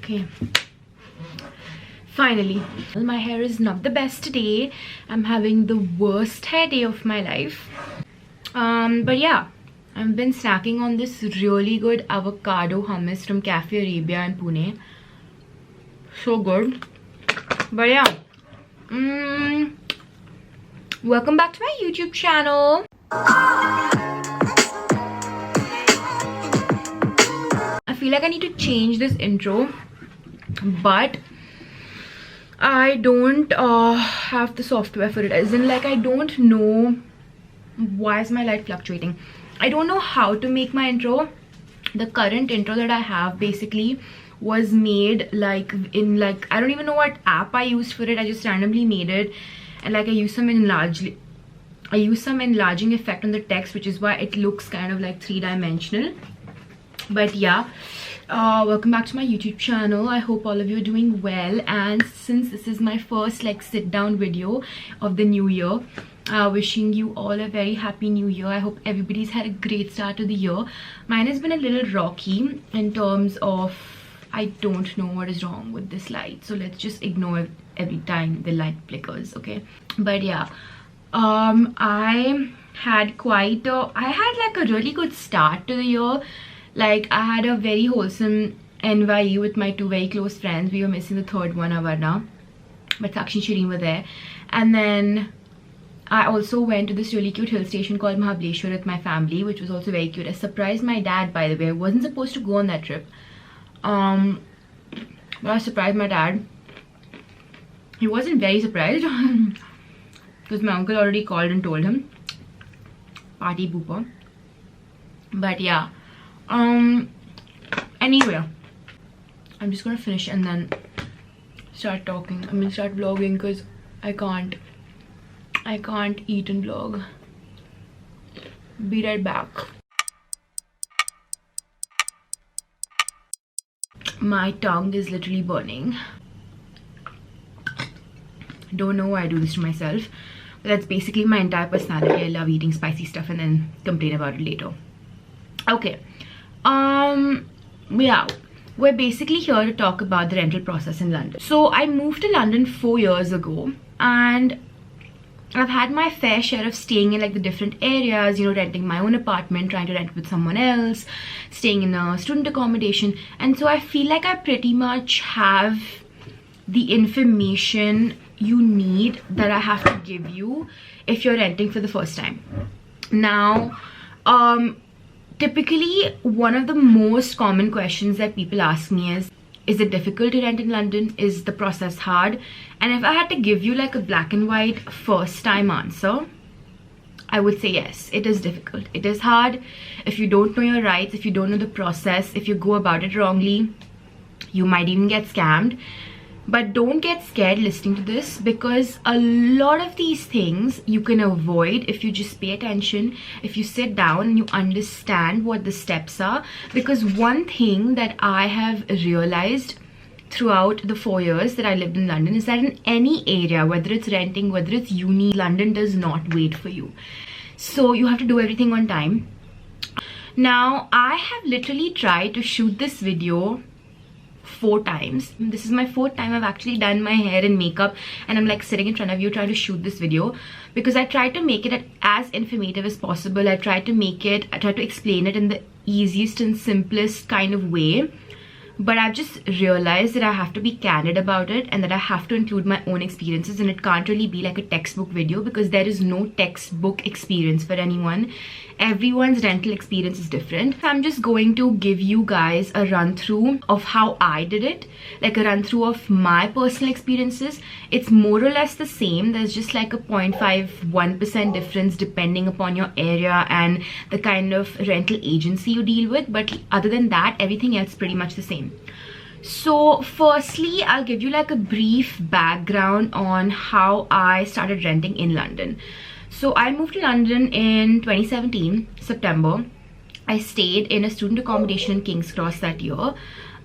Okay. Finally. My hair is not the best today. I'm having the worst hair day of my life. But yeah, I've been snacking on this really good avocado hummus from Cafe Arabia in Pune. So good. But yeah, welcome back to my YouTube channel. I feel like I need to change this intro, but I don't have the software for it. As in, like, I don't know why is my light fluctuating. I don't know how to make my intro. The current intro that I have basically was made like in like, I don't even know what app I used for it. I just randomly made it, and like I used some enlarging effect on the text, which is why it looks kind of like three-dimensional. But yeah, welcome back to my YouTube channel. I hope all of you are doing well, and since this is my first like sit down video of the new year, wishing you all a very happy new year. I hope everybody's had a great start to the year. Mine has been a little rocky in terms of, I don't know what is wrong with this light, so let's just ignore it every time the light flickers, okay? But yeah, I had like a really good start to the year. Like, I had a very wholesome NYE with my two very close friends. We were missing the third one, Avarna, but Sakshi and Shireen were there. And then I also went to this really cute hill station called Mahabaleshwar with my family, which was also very cute. I surprised my dad, by the way. I wasn't supposed to go on that trip. But I surprised my dad. He wasn't very surprised because my uncle already called and told him. Party pooper. But yeah. Anyway, I'm just gonna finish and then start talking. I'm gonna start vlogging because I can't eat and vlog. Be right back. My tongue is literally burning. Don't know why I do this to myself, but that's basically my entire personality. I love eating spicy stuff and then complain about it later. Okay, yeah, we're basically here to talk about the rental process in London. So I moved to London 4 years ago, and I've had my fair share of staying in like the different areas, you know, renting my own apartment, trying to rent with someone else, staying in a student accommodation. And so I feel like I pretty much have the information you need that I have to give you if you're renting for the first time. Now, typically one of the most common questions that people ask me is it difficult to rent in London? Is the process hard? And if I had to give you like a black and white first time answer, I would say yes, it is difficult. It is hard. If you don't know your rights, if you don't know the process, if you go about it wrongly, you might even get scammed. But don't get scared listening to this, because a lot of these things you can avoid if you just pay attention, if you sit down and you understand what the steps are. Because one thing that I have realized throughout the 4 years that I lived in London is that in any area, whether it's renting, whether it's uni, London does not wait for you. So you have to do everything on time. Now, I have literally tried to shoot this video 4 times. This is my 4th time I've actually done my hair and makeup, and I'm like sitting in front of you trying to shoot this video, because I tried to make it as informative as possible. I tried to explain it in the easiest and simplest kind of way. But I've just realized that I have to be candid about it, and that I have to include my own experiences, and it can't really be like a textbook video, because there is no textbook experience for anyone. Everyone's rental experience is different. I'm just going to give you guys a run through of how I did it, like a run through of my personal experiences. It's more or less the same. There's just like a 0.51% difference depending upon your area and the kind of rental agency you deal with, but other than that, everything else is pretty much the same. So firstly, I'll give you like a brief background on how I started renting in London. So I moved to London in 2017, September. I stayed in a student accommodation in King's Cross that year.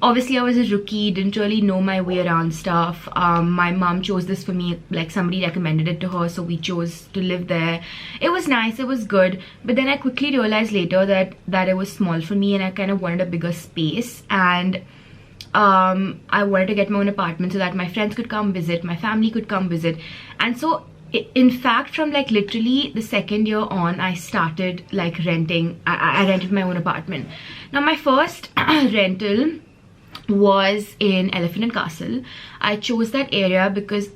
Obviously, I was a rookie, didn't really know my way around stuff. My mom chose this for me, like somebody recommended it to her, so we chose to live there. It was nice, it was good, but then I quickly realized later that it was small for me, and I kind of wanted a bigger space. And I wanted to get my own apartment so that my friends could come visit, my family could come visit. And so in fact, from like literally the second year on, I started like renting. I rented my own apartment. Now my first rental was in Elephant and Castle. I chose that area because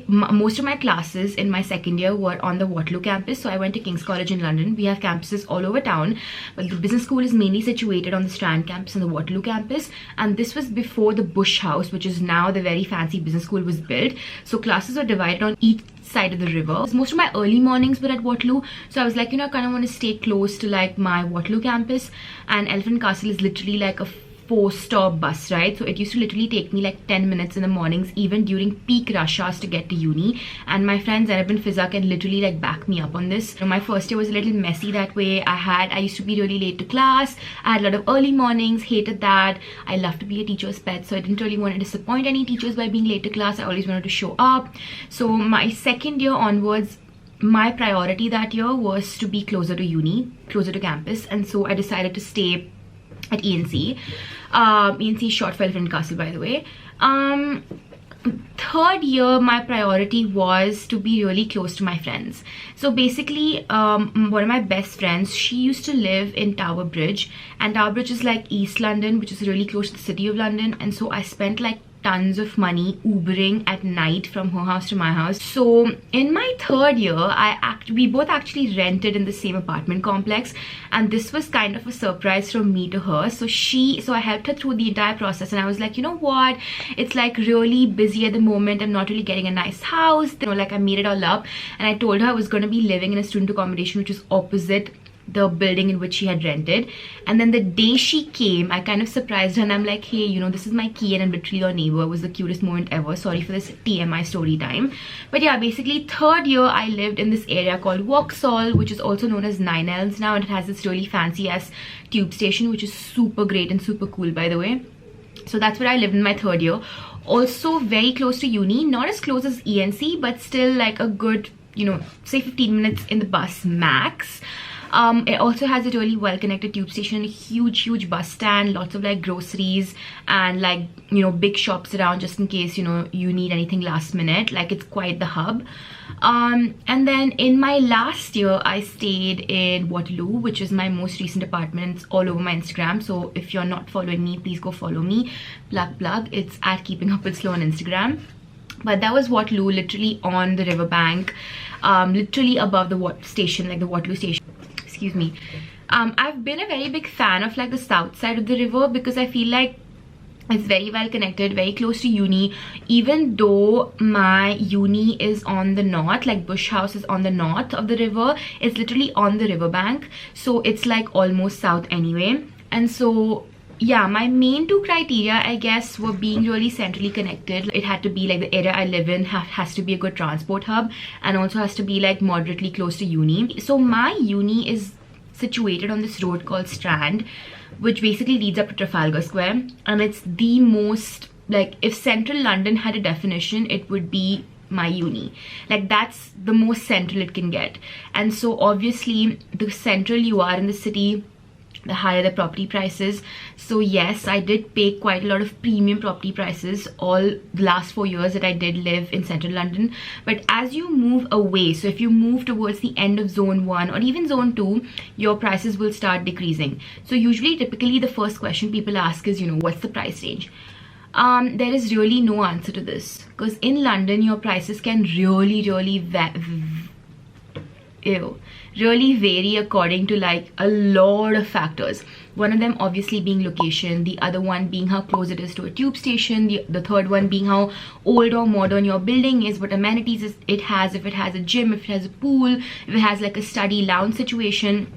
most of my classes in my second year were on the Waterloo campus. So I went to King's College in London. We have campuses all over town, but the business school is mainly situated on the Strand campus and the Waterloo campus. And this was before the Bush House, which is now the very fancy business school, was built. So classes were divided on each side of the river. Most of my early mornings were at Waterloo, so I was like, I kind of want to stay close to like my Waterloo campus. And Elephant Castle is literally like a 4-stop bus ride, so it used to literally take me like 10 minutes in the mornings, even during peak rush hours, to get to uni. And my friend Zainab and Fiza can literally like back me up on this. My first year was a little messy that way. I used to be really late to class. I had a lot of early mornings, hated that. I love to be a teacher's pet, so I didn't really want to disappoint any teachers by being late to class. I always wanted to show up. So my second year onwards, my priority that year was to be closer to uni, closer to campus, and so I decided to stay at ENC. ENC is short for Elephant Castle, by the way. Third year, my priority was to be really close to my friends. So basically, one of my best friends, she used to live in Tower Bridge, and Tower Bridge is like East London, which is really close to the city of London. And so I spent like tons of money Ubering at night from her house to my house. So in my third year, we both actually rented in the same apartment complex, and this was kind of a surprise from me to her. So I helped her through the entire process, and I was like, you know what, it's like really busy at the moment, I'm not really getting a nice house, like I made it all up. And I told her I was going to be living in a student accommodation which was opposite the building in which she had rented. And then the day she came, I kind of surprised her, and I'm like, hey, this is my key and I'm literally your neighbor. It was the cutest moment ever. Sorry for this TMI story time. But yeah, basically third year I lived in this area called Vauxhall, which is also known as Nine Elms now, and it has this really fancy ass tube station, which is super great and super cool, by the way. So that's where I lived in my third year. Also very close to uni, not as close as ENC, but still like a good, say 15 minutes in the bus max. It also has a really well-connected tube station, huge bus stand, lots of like groceries and like, big shops around just in case, you need anything last minute. Like, it's quite the hub. And then in my last year, I stayed in Waterloo, which is my most recent apartment. It's all over my Instagram. So if you're not following me, please go follow me. Plug. It's at Keeping Up With Slow on Instagram. But that was Waterloo, literally on the riverbank, literally above the station, like the Waterloo station. Excuse me. I've been a very big fan of like the south side of the river because I feel like it's very well connected, very close to uni. Even though my uni is on the north, like Bush House is on the north of the river, it's literally on the riverbank, so it's like almost south anyway. And so yeah, my main two criteria, I guess, were being really centrally connected. It had to be like the area I live in has to be a good transport hub, and also has to be like moderately close to uni. So my uni is situated on this road called Strand, which basically leads up to Trafalgar Square, and it's the most, like, if central London had a definition, it would be my uni. Like, that's the most central it can get. And so obviously the central you are in the city, the higher the property prices. So yes, I did pay quite a lot of premium property prices all the last 4 years that I did live in central London. But as you move away, so if you move towards the end of zone 1 or even zone 2, your prices will start decreasing. So usually, typically the first question people ask is, what's the price range? There is really no answer to this, because in London your prices can really vary according to like a lot of factors. One of them obviously being location, the other one being how close it is to a tube station, the third one being how old or modern your building is, what amenities it has, if it has a gym, if it has a pool, if it has like a study lounge situation.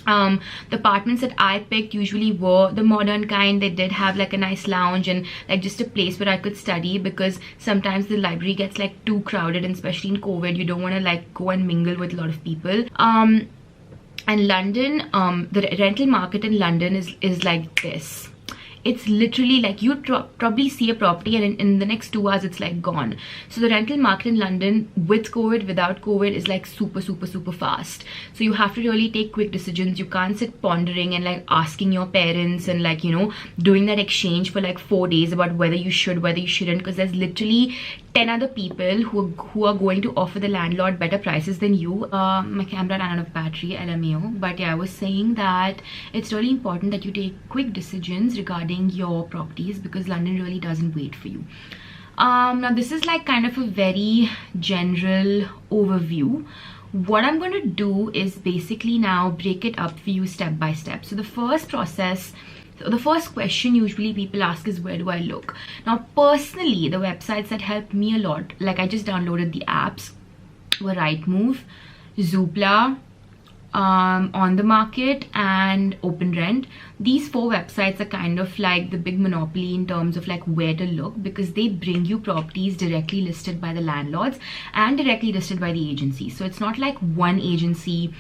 The apartments that I picked usually were the modern kind. They did have like a nice lounge and like just a place where I could study, because sometimes the library gets like too crowded, and especially in COVID, you don't want to like go and mingle with a lot of people. And London, the rental market in London is like this. it's literally like you probably see a property and in the next 2 hours it's like gone. So the rental market in London, with COVID, without COVID, is like super fast. So you have to really take quick decisions. You can't sit pondering and like asking your parents and like, you know, doing that exchange for like 4 days about whether you should, whether you shouldn't, because there's literally 10 other people who are going to offer the landlord better prices than you. My camera ran out of battery, LMAO. But yeah, I was saying that it's really important that you take quick decisions regarding your properties, because London really doesn't wait for you. Now this is like kind of a very general overview. What I'm going to do is basically now break it up for you step by step. So the first question usually people ask is, where do I look? Now personally, the websites that helped me a lot, like I just downloaded the apps, were Rightmove, Zoopla, On the Market, and Open Rent. These 4 websites are kind of like the big monopoly in terms of like where to look, because they bring you properties directly listed by the landlords and directly listed by the agency. So it's not like one agency,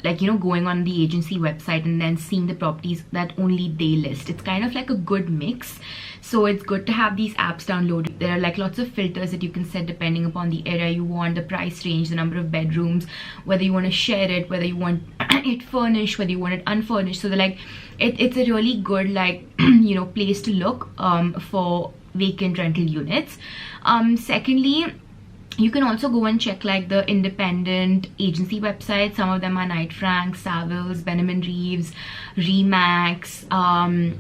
like, you know, going on the agency website and then seeing the properties that only they list. It's kind of like a good mix. So it's good to have these apps downloaded. There are like lots of filters that you can set depending upon the area you want, the price range, the number of bedrooms, whether you want to share it, whether you want it furnished, whether you want it unfurnished. So they're like, it's a really good like you know, place to look for vacant rental units. Secondly, you can also go and check like the independent agency websites. Some of them are Knight Frank, Savills, Benjamin Reeves, Remax.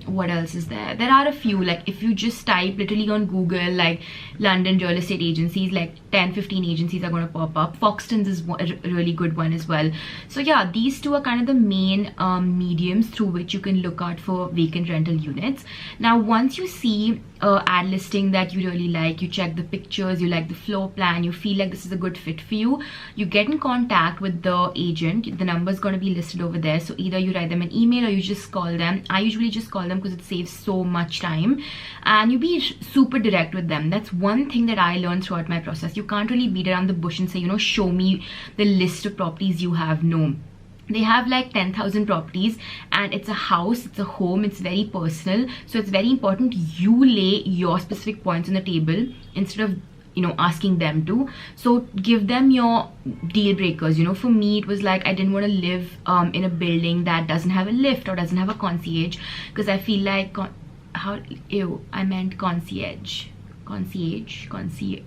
What else is there? There are a few. Like if you just type literally on Google like London real estate agencies, like 10-15 agencies are going to pop up. Foxtons is a really good one as well. So yeah, these two are kind of the main mediums through which you can look out for vacant rental units. Now once you see ad listing that you really like, you check the pictures, you like the floor plan, you feel like this is a good fit for you, you get in contact with the agent. The number is going to be listed over there. So either you write them an email or you just call them. I usually just call them because it saves so much time, and you be super direct with them. That's one thing that I learned throughout my process. You can't really beat around the bush and say, you know, show me the list of properties you have. No, they have like 10,000 properties, and it's a house, it's a home, it's very personal. So it's very important you lay your specific points on the table instead of, you know, asking them to. So give them your deal breakers. You know, for me it was like I didn't want to live in a building that doesn't have a lift or doesn't have a concierge, because I feel like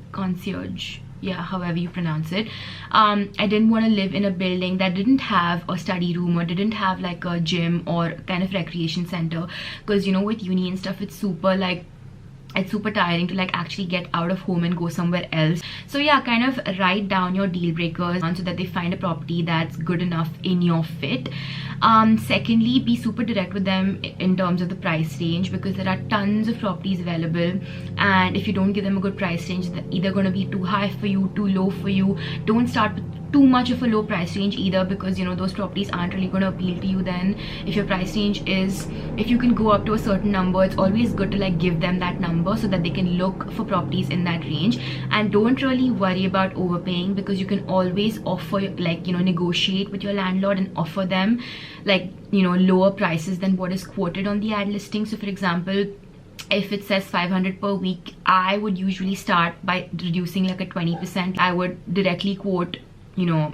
concierge, yeah, however you pronounce it. I didn't want to live in a building that didn't have a study room or didn't have like a gym or kind of recreation center, because you know, with uni and stuff, it's super tiring to like actually get out of home and go somewhere else. So yeah, kind of write down your deal breakers so that they find a property that's good enough in your fit. Secondly, be super direct with them in terms of the price range, because there are tons of properties available, and if you don't give them a good price range, they're either going to be too high for you, too low for you. Don't start with too much of a low price range either, because you know, those properties aren't really going to appeal to you then. If your price range is, if you can go up to a certain number, it's always good to like give them that number so that they can look for properties in that range. And don't really worry about overpaying, because you can always offer, like, you know, negotiate with your landlord and offer them like, you know, lower prices than what is quoted on the ad listing. So for example, if it says 500 per week, I would usually start by reducing like a 20%. I would directly quote, you know,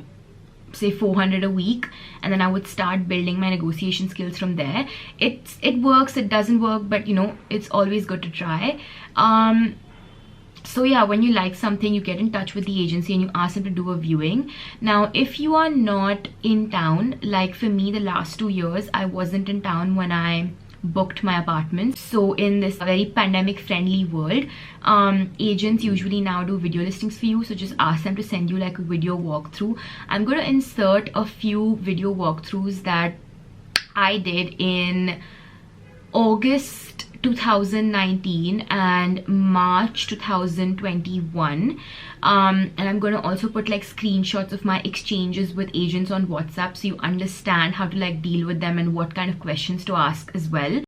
say 400 a week, and then I would start building my negotiation skills from there. It works, it doesn't work, but you know, it's always good to try. So yeah, when you like something, you get in touch with the agency and you ask them to do a viewing. Now if you are not in town, like for me, the last 2 years I wasn't in town when I booked my apartment. So in this very pandemic friendly world, agents usually now do video listings for you. So just ask them to send you like a video walkthrough. I'm going to insert a few video walkthroughs that I did in August 2019 and March 2021, and I'm going to also put like screenshots of my exchanges with agents on WhatsApp, so you understand how to like deal with them and what kind of questions to ask as well.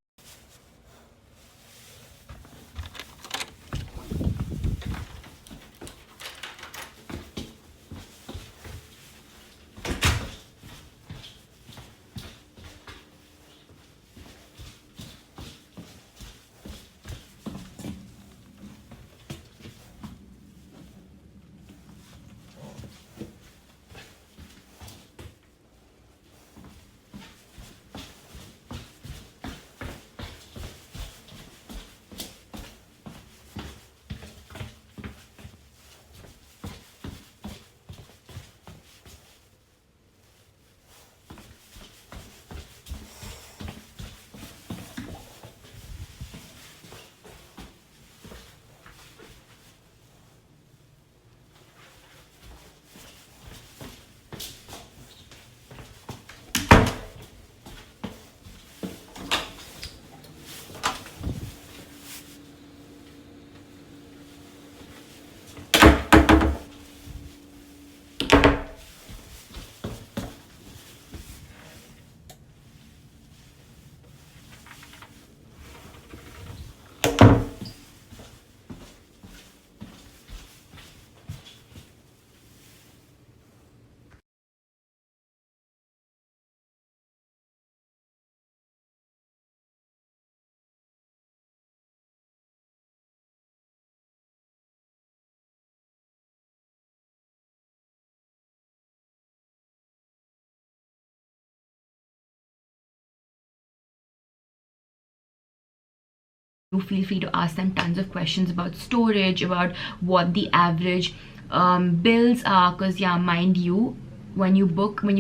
You feel free to ask them tons of questions about storage, about what the average bills are, because yeah, mind you, when you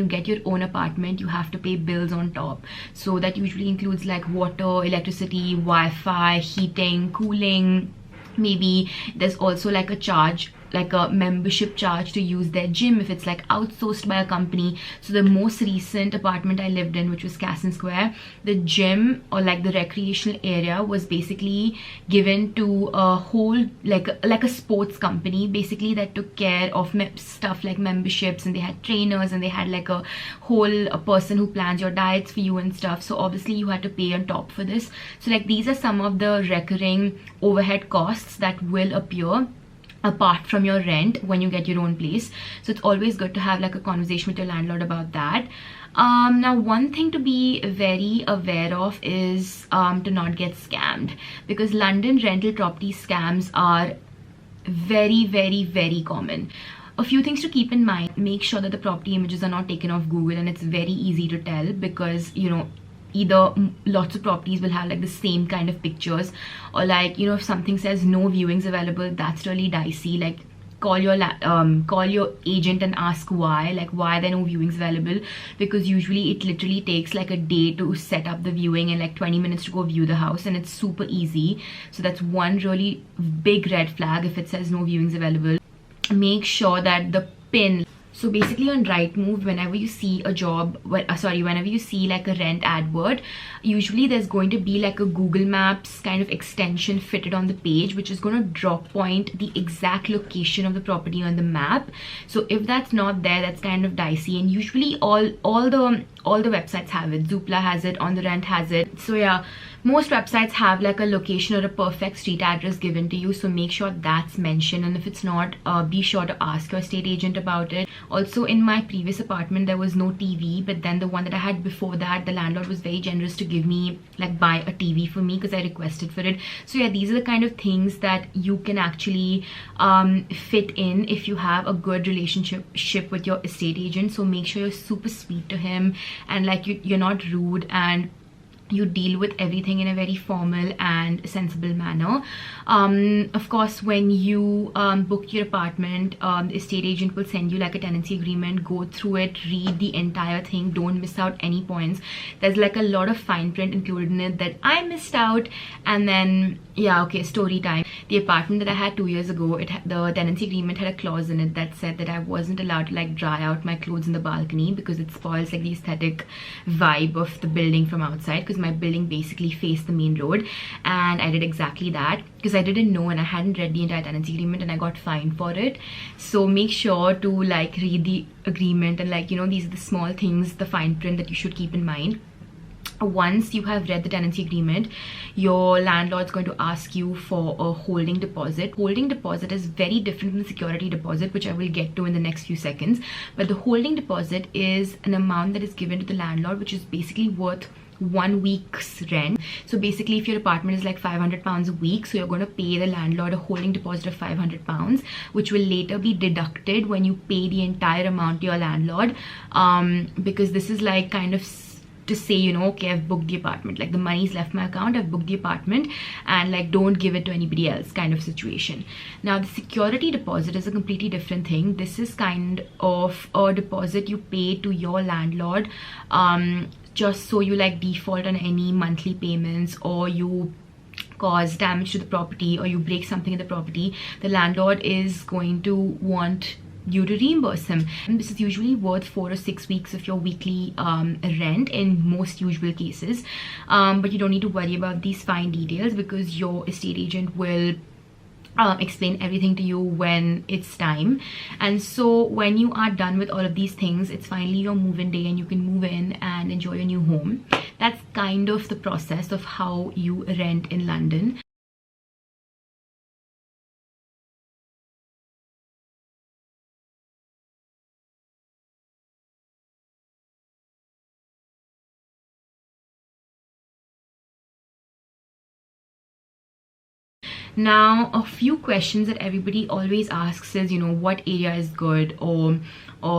get your own apartment, you have to pay bills on top. So that usually includes like water, electricity, Wi-Fi, heating, cooling. Maybe there's also like a charge, like a membership charge to use their gym if it's like outsourced by a company. So the most recent apartment I lived in, which was Casson Square, the gym or like the recreational area was basically given to a whole like a sports company basically, that took care of stuff like memberships, and they had trainers, and they had like a person who plans your diets for you and stuff. So obviously you had to pay on top for this. So like these are some of the recurring overhead costs that will appear apart from your rent when you get your own place. So it's always good to have like a conversation with your landlord about that. Now one thing to be very aware of is to not get scammed, because London rental property scams are very, very, very common. A few things to keep in mind: make sure that the property images are not taken off Google, and it's very easy to tell because, you know, either lots of properties will have like the same kind of pictures, or like, you know, if something says no viewings available, that's really dicey. Like call your agent and ask why, like why there are no viewings available, because usually it literally takes like a day to set up the viewing and like 20 minutes to go view the house, and it's super easy. So that's one really big red flag if it says no viewings available. Make sure that the pin, so basically on Rightmove, whenever you see a job, whenever you see like a rent advert, usually there's going to be like a Google Maps kind of extension fitted on the page, which is going to drop point the exact location of the property on the map. So if that's not there, that's kind of dicey, and usually all the websites have it. Zoopla has it, On the Rent has it. So yeah, most websites have like a location or a perfect street address given to you, so make sure that's mentioned, and if it's not, be sure to ask your estate agent about it. Also, in my previous apartment there was no TV, but then the one that I had before that, the landlord was very generous to give me like buy a TV for me because I requested for it. So yeah, these are the kind of things that you can actually fit in if you have a good relationship with your estate agent. So make sure you're super sweet to him, and like you're not rude, and you deal with everything in a very formal and sensible manner. Of course, when you book your apartment, the estate agent will send you like a tenancy agreement. Go through it, read the entire thing, don't miss out any points. There's like a lot of fine print included in it that I missed out. And then yeah, okay, story time. The apartment that I had 2 years ago, the tenancy agreement had a clause in it that said that I wasn't allowed to like dry out my clothes in the balcony because it spoils like the aesthetic vibe of the building from outside, because my building basically faced the main road. And I did exactly that because I didn't know and I hadn't read the entire tenancy agreement, and I got fined for it. So make sure to like read the agreement, and like, you know, these are the small things, the fine print that you should keep in mind. Once you have read the tenancy agreement, your landlord's going to ask you for a holding deposit. Holding deposit is very different from the security deposit, which I will get to in the next few seconds. But the holding deposit is an amount that is given to the landlord, which is basically worth 1 week's rent. So basically, if your apartment is like £500 a week, so you're going to pay the landlord a holding deposit of £500, which will later be deducted when you pay the entire amount to your landlord, because this is like kind of to say, you know, okay, I've booked the apartment, like the money's left my account, I've booked the apartment, and like don't give it to anybody else kind of situation. Now the security deposit is a completely different thing. This is kind of a deposit you pay to your landlord, just so you like default on any monthly payments, or you cause damage to the property, or you break something in the property, the landlord is going to want you to reimburse him. And this is usually worth 4 or 6 weeks of your weekly rent in most usual cases, but you don't need to worry about these fine details because your estate agent will explain everything to you when it's time. And so when you are done with all of these things, it's finally your move-in day and you can move in and enjoy your new home. That's kind of the process of how you rent in London. Now, a few questions that everybody always asks is, what area is good, or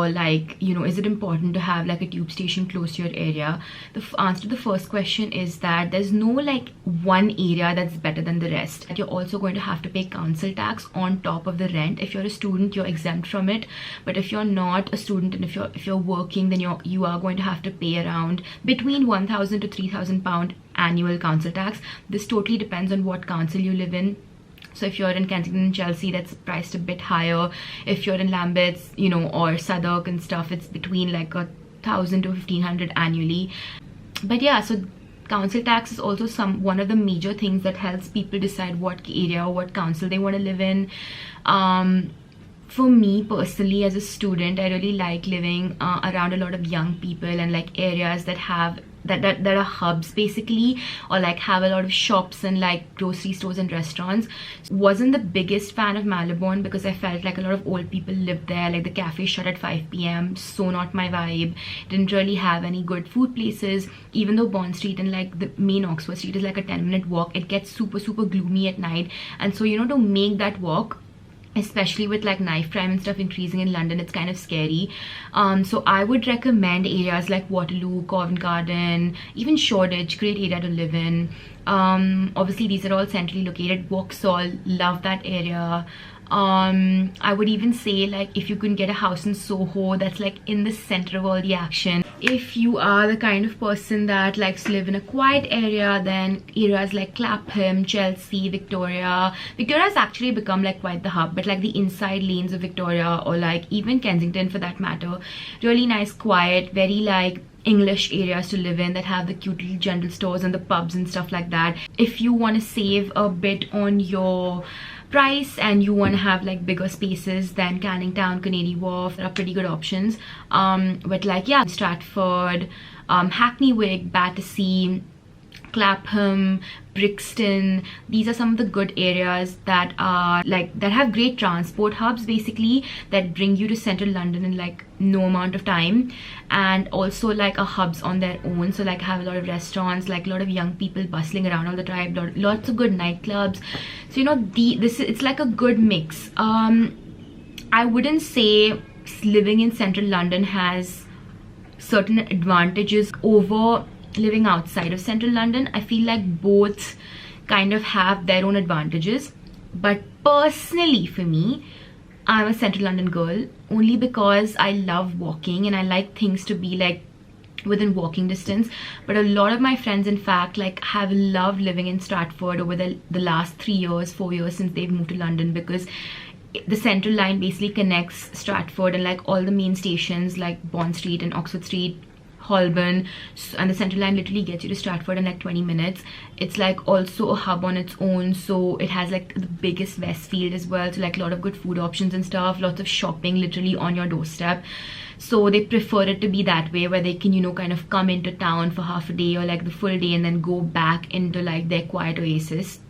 like, is it important to have like a tube station close to your area? The answer to the first question is that there's no like one area that's better than the rest. You're also going to have to pay council tax on top of the rent. If you're a student, you're exempt from it, but if you're not a student and if you're working, then you are going to have to pay around between 1,000 to 3,000 pound annual council tax. This totally depends on what council you live in. So if you're in Kensington and Chelsea, that's priced a bit higher. If you're in Lambeth, or Southwark and stuff, it's between like 1,000 to 1,500 annually. But yeah, so council tax is also one of the major things that helps people decide what area or what council they want to live in. For me personally, as a student, I really like living around a lot of young people and like areas that have that are hubs basically, or like have a lot of shops and like grocery stores and restaurants. Wasn't the biggest fan of Malibon because I felt like a lot of old people lived there. Like the cafe shut at 5 p.m, so not my vibe. Didn't really have any good food places. Even though Bond Street and like the main Oxford Street is like a 10-minute walk, it gets super gloomy at night. And so to make that walk, especially with like knife crime and stuff increasing in London, it's kind of scary. So I would recommend areas like Waterloo, Covent Garden, even Shoreditch, great area to live in. Obviously these are all centrally located. Vauxhall, love that area. I would even say like if you can get a house in Soho that's like in the center of all the action. If you are the kind of person that likes to live in a quiet area, then areas like Clapham, Chelsea, Victoria's actually become like quite the hub, but like the inside lanes of Victoria, or like even Kensington for that matter, really nice, quiet, very like English areas to live in that have the cute little general stores and the pubs and stuff like that. If you want to save a bit on your price and you want to have like bigger spaces, then Canning Town, Canary Wharf, there are pretty good options. But like yeah, Stratford, Hackney Wick, Battersea, Clapham, Brixton, these are some of the good areas that are like that have great transport hubs basically, that bring you to central London in like no amount of time, and also like are hubs on their own. So like have a lot of restaurants, like a lot of young people bustling around all the time, lots of good nightclubs. So it's like a good mix. I wouldn't say living in central London has certain advantages over living outside of central London. I feel like both kind of have their own advantages, but personally for me, I'm a central London girl only because I love walking and I like things to be like within walking distance. But a lot of my friends in fact like have loved living in Stratford over the last 4 years since they've moved to London, because the central line basically connects Stratford and like all the main stations like Bond Street and Oxford Street, Holborn, and the central line literally gets you to Stratford in like 20 minutes. It's like also a hub on its own, so it has like the biggest Westfield as well, so like a lot of good food options and stuff, lots of shopping literally on your doorstep. So they prefer it to be that way, where they can kind of come into town for half a day or like the full day and then go back into like their quiet oasis.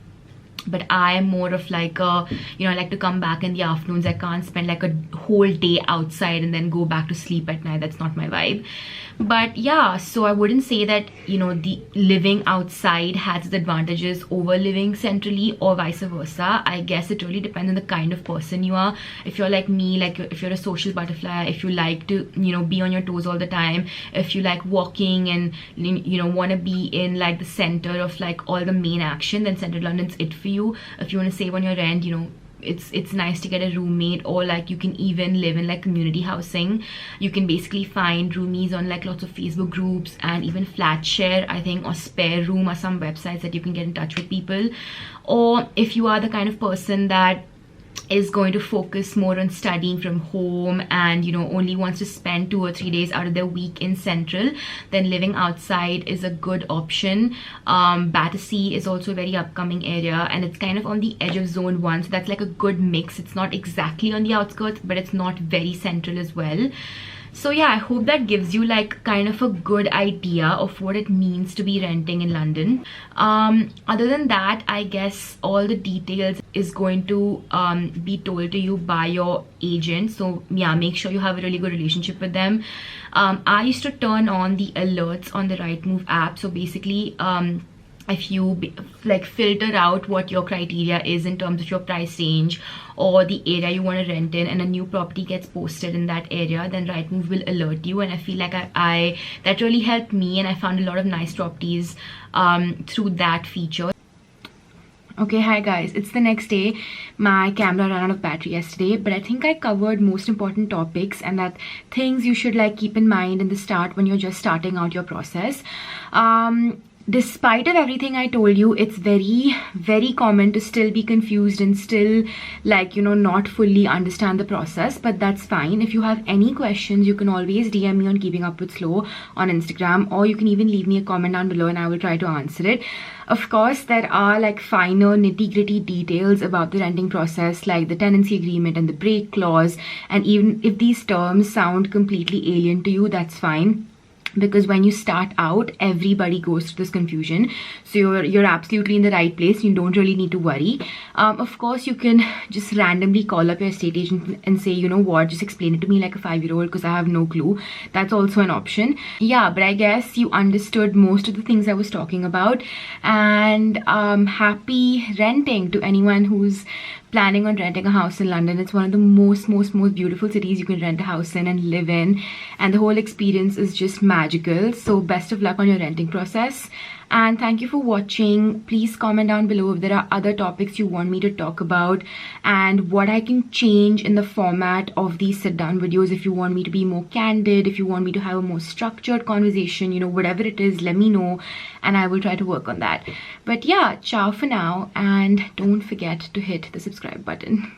But I am more of like I like to come back in the afternoons. I can't spend like a whole day outside and then go back to sleep at night. That's not my vibe. But yeah, so I wouldn't say that the living outside has its advantages over living centrally or vice versa. I guess it really depends on the kind of person you are. If you're like me, like if you're a social butterfly, if you like to be on your toes all the time, if you like walking and want to be in like the center of like all the main action, then central London's it for you. If you want to save on your rent, it's nice to get a roommate, or like you can even live in like community housing. You can basically find roomies on like lots of Facebook groups, and even flat share, I think, or spare room, or some websites that you can get in touch with people. Or if you are the kind of person that is going to focus more on studying from home and only wants to spend 2 or 3 days out of their week in central, then living outside is a good option. Battersea is also a very upcoming area, and it's kind of on the edge of zone 1, so that's like a good mix. It's not exactly on the outskirts, but it's not very central as well. So yeah, I hope that gives you like kind of a good idea of what it means to be renting in London. Other than that, I guess all the details is going to be told to you by your agent. So yeah, make sure you have a really good relationship with them. I used to turn on the alerts on the Rightmove app. So basically if you like filter out what your criteria is in terms of your price range or the area you want to rent in, and a new property gets posted in that area, then Rightmove will alert you. And I feel like I that really helped me, and I found a lot of nice properties through that feature. Okay, hi guys, it's the next day. My camera ran out of battery yesterday, but I think I covered most important topics, and that things you should like keep in mind in the start when you're just starting out your process. Despite of everything I told you, it's very common to still be confused and still like, you know, not fully understand the process, but that's fine. If you have any questions, you can always DM me on Keeping Up With Slow on Instagram, or you can even leave me a comment down below and I will try to answer it. Of course, there are like finer nitty-gritty details about the renting process, like the tenancy agreement and the break clause, and even if these terms sound completely alien to you, that's fine, because when you start out, everybody goes through this confusion. So you're absolutely in the right place. You don't really need to worry. Of course, you can just randomly call up your estate agent and say, you know what, just explain it to me like a 5-year-old because I have no clue. That's also an option. Yeah, but I guess you understood most of the things I was talking about. And happy renting to anyone who's planning on renting a house in London. It's one of the most beautiful cities you can rent a house in and live in, and the whole experience is just magical. So best of luck on your renting process, and thank you for watching. Please comment down below if there are other topics you want me to talk about and what I can change in the format of these sit down videos. If you want me to be more candid, if you want me to have a more structured conversation, you know, whatever it is, let me know and I will try to work on that. But yeah, ciao for now, and don't forget to hit the subscribe button.